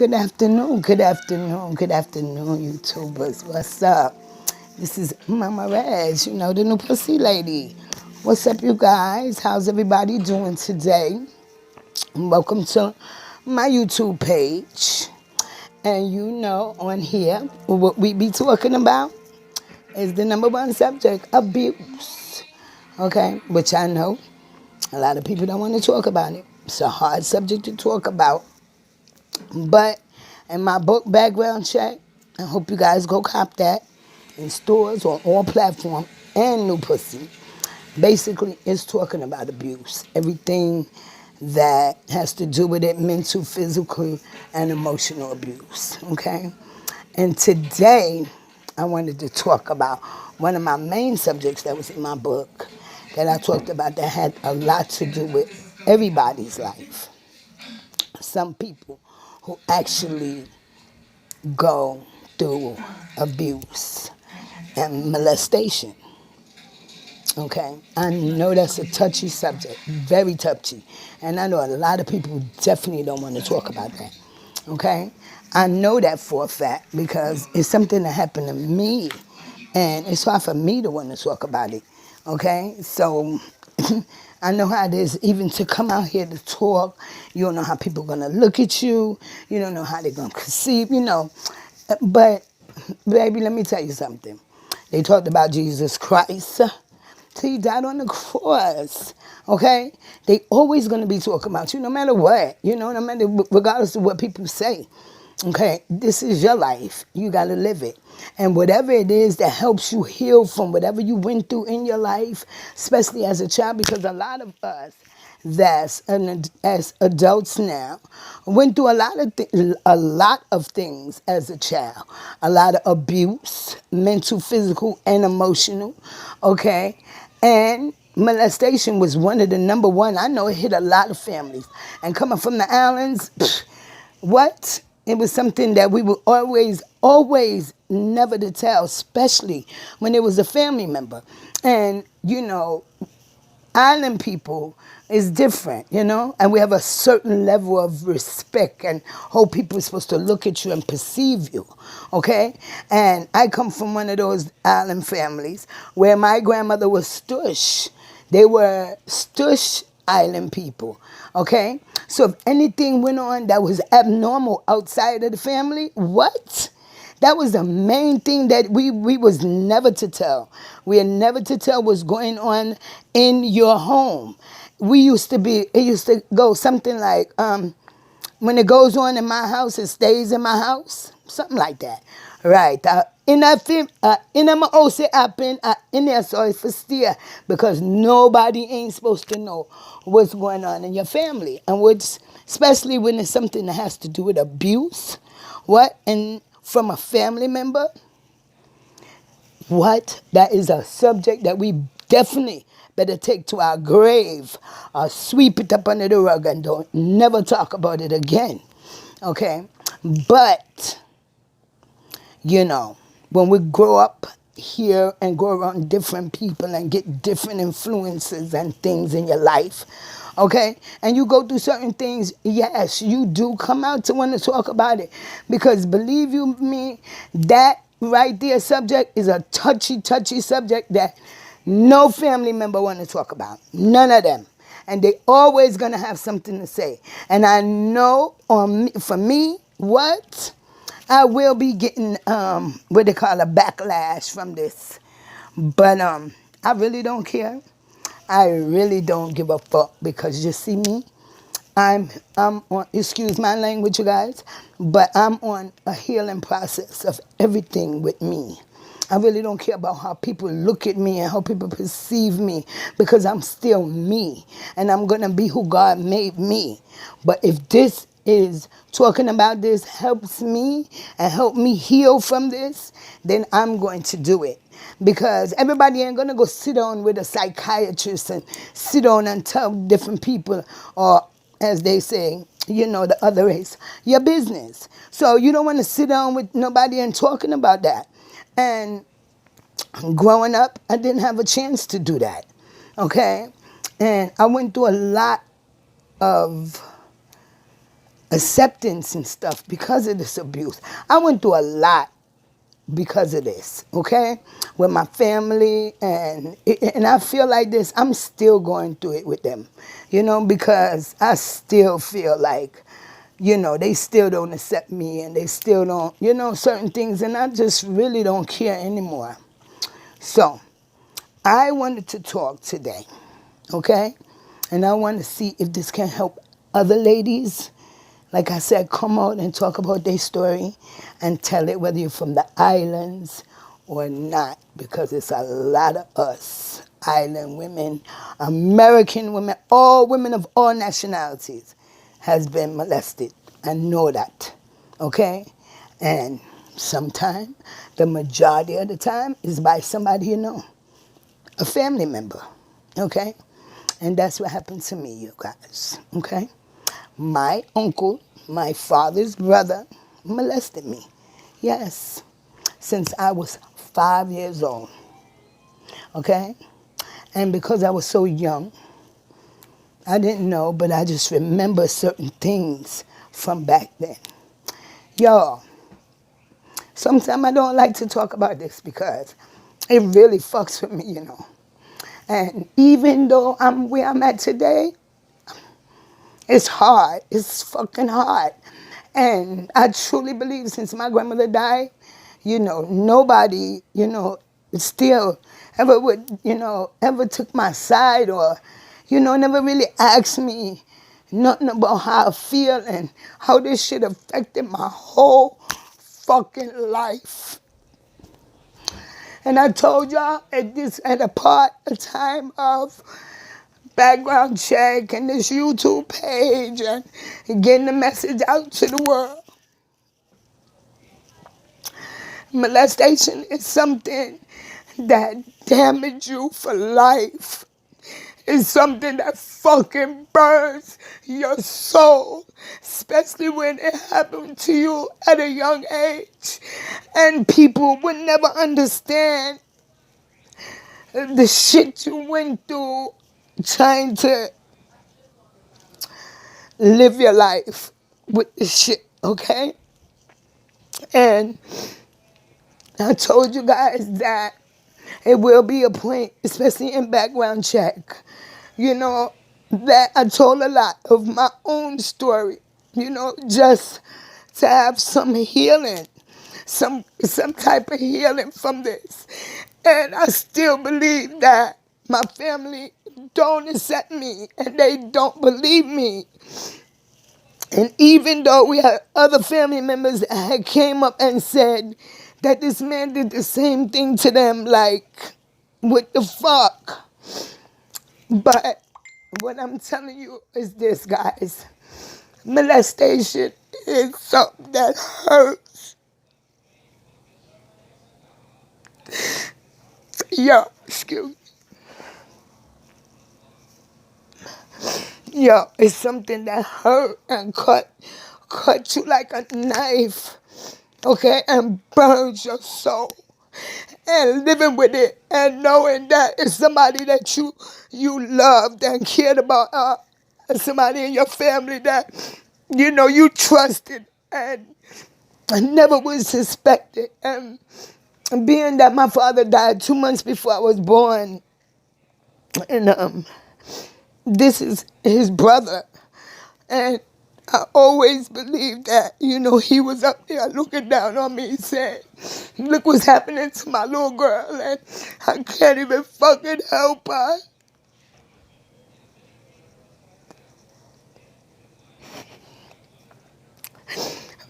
Good afternoon, good afternoon, good afternoon, YouTubers. What's up? This is Mama Reg, the new pussy lady. What's up, you guys? How's everybody doing today? Welcome to my YouTube page. And on here, what we be talking about is the number one subject, abuse. Okay, which I know a lot of people don't want to talk about it. It's a hard subject to talk about. But in my book, Background Check, I hope you guys go cop that in stores on all platforms and New Pussy. Basically, it's talking about abuse. Everything that has to do with it, mental, physical, and emotional abuse, okay? And today, I wanted to talk about one of my main subjects that was in my book that I talked about that had a lot to do with everybody's life. Some people who actually go through abuse and molestation. Okay, I know that's a touchy subject, very touchy, and I know a lot of people definitely don't want to talk about that. Okay, I know that for a fact because it's something that happened to me, and it's hard for me to want to talk about it. Okay, so I know how it is even to come out here to talk. You don't know how people are gonna look at you. You don't know how they're gonna conceive. But baby, let me tell you something. They talked about Jesus Christ. He died on the cross. Okay? They always gonna be talking about you no matter what. No matter regardless of what people say. Okay, this is your life. You got to live it. And whatever it is that helps you heal from whatever you went through in your life, especially as a child, because a lot of us as adults now went through a lot of things as a child. A lot of abuse, mental, physical, and emotional. Okay? And molestation was one of the number one. I know it hit a lot of families. And coming from the islands, what? It was something that we were always never to tell, especially when it was a family member. And, island people is different, and we have a certain level of respect and how people are supposed to look at you and perceive you, okay? And I come from one of those island families where my grandmother was Stush. They were Stush island people, okay? So if anything went on that was abnormal outside of the family, what? That was the main thing that we was never to tell. We are never to tell what's going on in your home. It used to go something like, when it goes on in my house, it stays in my house. Something like that. Right. In my ose happen, in there, so for steer, because nobody ain't supposed to know what's going on in your family. And especially when it's something that has to do with abuse, and from a family member, that is a subject that we definitely better take to our grave, or sweep it up under the rug and don't never talk about it again. Okay? But, when we grow up here and go around different people and get different influences and things in your life, okay? And you go through certain things, yes, you do come out to want to talk about it. Because believe you me, that right there subject is a touchy subject that no family member want to talk about. None of them. And they always going to have something to say. And I know for me, what? I will be getting what they call a backlash from this. But I really don't care. I really don't give a fuck because you see me, I'm on, excuse my language, you guys, but I'm on a healing process of everything with me. I really don't care about how people look at me and how people perceive me because I'm still me and I'm going to be who God made me. But if this is talking about this helps me and help me heal from this, then I'm going to do it. Because everybody ain't going to go sit down with a psychiatrist and sit down and tell different people, or as they say, the other race, your business. So you don't want to sit down with nobody and talking about that. And growing up, I didn't have a chance to do that. Okay? And I went through a lot of acceptance and stuff because of this abuse. I went through a lot because of this, okay? With my family, and I feel like this, I'm still going through it with them, because I still feel like, they still don't accept me and they still don't, certain things, and I just really don't care anymore. So, I wanted to talk today, okay? And I want to see if this can help other ladies. Like I said, come out and talk about their story and tell it whether you're from the islands or not, because it's a lot of us, island women, American women, all women of all nationalities has been molested. I know that, okay? And sometimes, the majority of the time, is by somebody you know, a family member, okay? And that's what happened to me, you guys, okay? My uncle, my father's brother, molested me. Yes, since I was 5 years old, okay? And because I was so young, I didn't know, but I just remember certain things from back then. Y'all, sometimes I don't like to talk about this because it really fucks with me. And even though I'm where I'm at today, it's hard. It's fucking hard. And I truly believe since my grandmother died, nobody, still ever would, ever took my side or, never really asked me nothing about how I feel and how this shit affected my whole fucking life. And I told y'all at a time of background check and this YouTube page and getting the message out to the world. Molestation is something that damages you for life. It's something that fucking burns your soul, especially when it happened to you at a young age. And people would never understand the shit you went through trying to live your life with this shit, okay? And I told you guys that it will be a point, especially in background check, that I told a lot of my own story, just to have some healing, some type of healing from this. And I still believe that my family don't accept me and they don't believe me. And even though we had other family members that had came up and said that this man did the same thing to them, like, what the fuck? But what I'm telling you is this, guys. Molestation is something that hurts. Yo, excuse me. Yo, it's something that hurt and cut you like a knife, okay, and burns your soul. And living with it and knowing that it's somebody that you loved and cared about, somebody in your family that, you trusted and never was suspected. And being that my father died 2 months before I was born, and this is his brother, and I always believed that, he was up there looking down on me saying, look what's happening to my little girl, and I can't even fucking help her.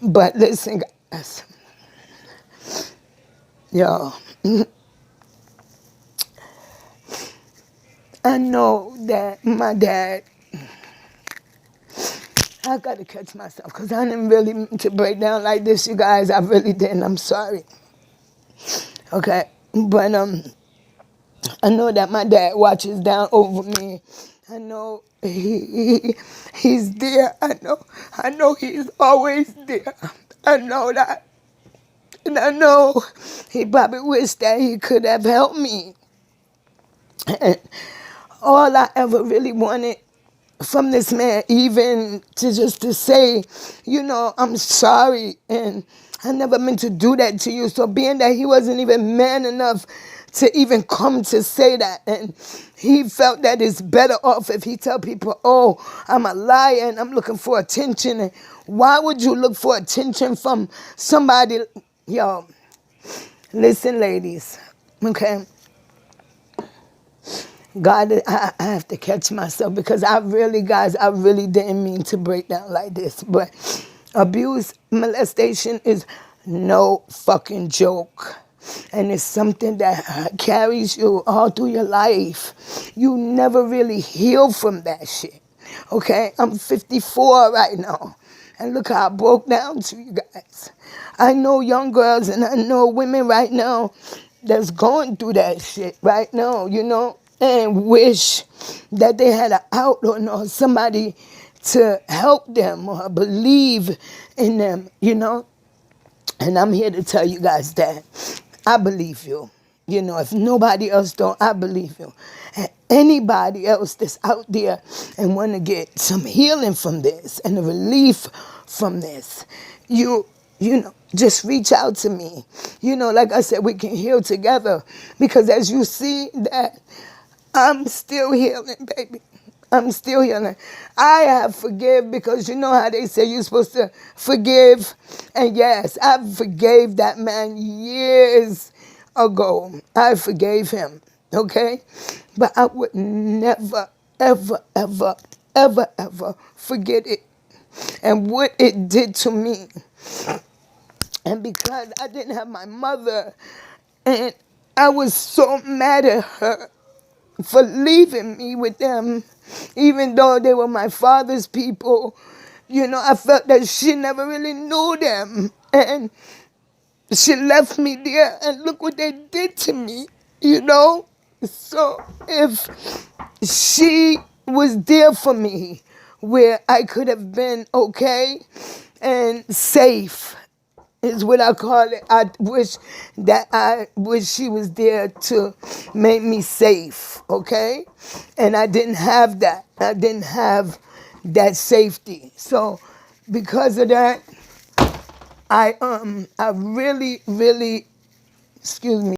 But listen, guys, yo, I know that my dad, I gotta catch myself because I didn't really mean to break down like this, you guys. I really didn't. I'm sorry. Okay, but I know that my dad watches down over me. I know he's there. I know he's always there. I know that. And I know he probably wished that he could have helped me. And all I ever really wanted from this man, even to just to say, I'm sorry and I never meant to do that to you. So being that he wasn't even man enough to even come to say that, and he felt that it's better off if he tell people, oh, I'm a liar and I'm looking for attention. And why would you look for attention from somebody? Yo, listen, ladies, okay? God, I have to catch myself because guys, I really didn't mean to break down like this. But abuse, molestation is no fucking joke. And it's something that carries you all through your life. You never really heal from that shit. Okay? I'm 54 right now. And look how I broke down to you guys. I know young girls and I know women right now that's going through that shit right now, and wish that they had an outlet or somebody to help them or believe in them, And I'm here to tell you guys that I believe you. If nobody else don't, I believe you. And anybody else that's out there and want to get some healing from this and a relief from this, just reach out to me. Like I said, we can heal together because as you see that I'm still healing, baby. I'm still healing. I have forgive because you know how they say you're supposed to forgive. And yes, I forgave that man years ago. I forgave him, okay? But I would never, ever, ever, ever, ever forget it and what it did to me. And because I didn't have my mother, and I was so mad at her for leaving me with them, even though they were my father's people. I felt that she never really knew them. And she left me there, and look what they did to me. So if she was there for me, where I could have been okay and safe, is what I call it. I wish she was there to make me safe, okay? And I didn't have that. I didn't have that safety. So because of that, I really, really, excuse me.